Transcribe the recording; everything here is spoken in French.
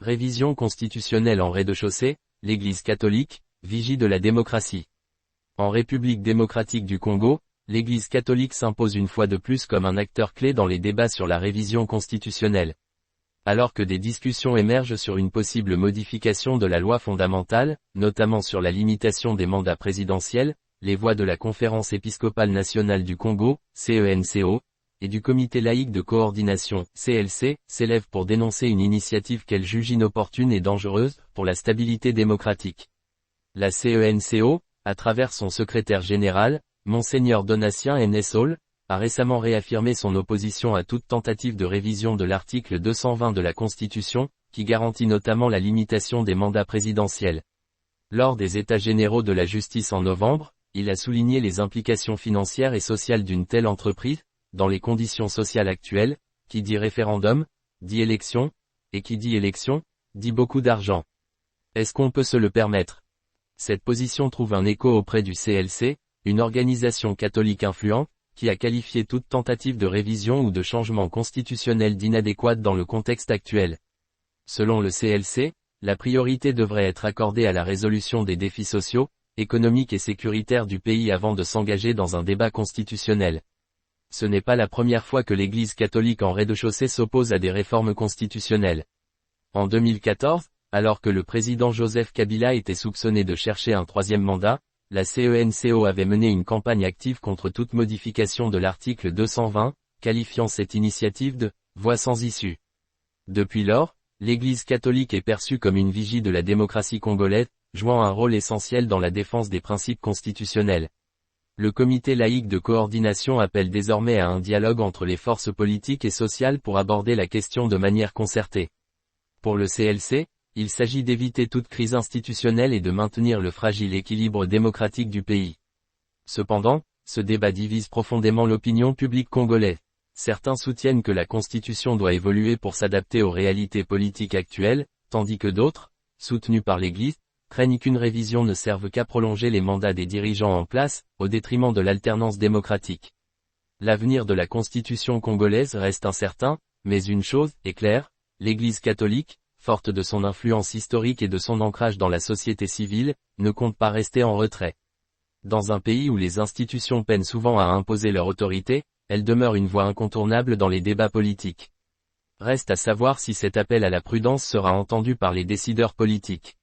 Révision constitutionnelle en rez-de-chaussée, l'Église catholique, vigie de la démocratie. En République démocratique du Congo, l'Église catholique s'impose une fois de plus comme un acteur clé dans les débats sur la révision constitutionnelle. Alors que des discussions émergent sur une possible modification de la loi fondamentale, notamment sur la limitation des mandats présidentiels, les voix de la Conférence épiscopale nationale du Congo, CENCO, et du Comité laïque de coordination, CLC, s'élèvent pour dénoncer une initiative qu'elle juge inopportune et dangereuse pour la stabilité démocratique. La CENCO, à travers son secrétaire général, Monseigneur Donatien Nessol, a récemment réaffirmé son opposition à toute tentative de révision de l'article 220 de la Constitution, qui garantit notamment la limitation des mandats présidentiels. Lors des États généraux de la justice en novembre, il a souligné les implications financières et sociales d'une telle entreprise, dans les conditions sociales actuelles, qui dit référendum, dit élection, et qui dit élection, dit beaucoup d'argent. Est-ce qu'on peut se le permettre? Cette position trouve un écho auprès du CLC, une organisation catholique influente, qui a qualifié toute tentative de révision ou de changement constitutionnel d'inadéquate dans le contexte actuel. Selon le CLC, la priorité devrait être accordée à la résolution des défis sociaux, économiques et sécuritaires du pays avant de s'engager dans un débat constitutionnel. Ce n'est pas la première fois que l'Église catholique en rez-de-chaussée s'oppose à des réformes constitutionnelles. En 2014, alors que le président Joseph Kabila était soupçonné de chercher un troisième mandat, la CENCO avait mené une campagne active contre toute modification de l'article 220, qualifiant cette initiative de « voie sans issue ». Depuis lors, l'Église catholique est perçue comme une vigie de la démocratie congolaise, jouant un rôle essentiel dans la défense des principes constitutionnels. Le comité laïque de coordination appelle désormais à un dialogue entre les forces politiques et sociales pour aborder la question de manière concertée. Pour le CLC, il s'agit d'éviter toute crise institutionnelle et de maintenir le fragile équilibre démocratique du pays. Cependant, ce débat divise profondément l'opinion publique congolaise. Certains soutiennent que la Constitution doit évoluer pour s'adapter aux réalités politiques actuelles, tandis que d'autres, soutenus par l'Église, craignent qu'une révision ne serve qu'à prolonger les mandats des dirigeants en place, au détriment de l'alternance démocratique. L'avenir de la Constitution congolaise reste incertain, mais une chose est claire, l'Église catholique, forte de son influence historique et de son ancrage dans la société civile, ne compte pas rester en retrait. Dans un pays où les institutions peinent souvent à imposer leur autorité, elle demeure une voie incontournable dans les débats politiques. Reste à savoir si cet appel à la prudence sera entendu par les décideurs politiques.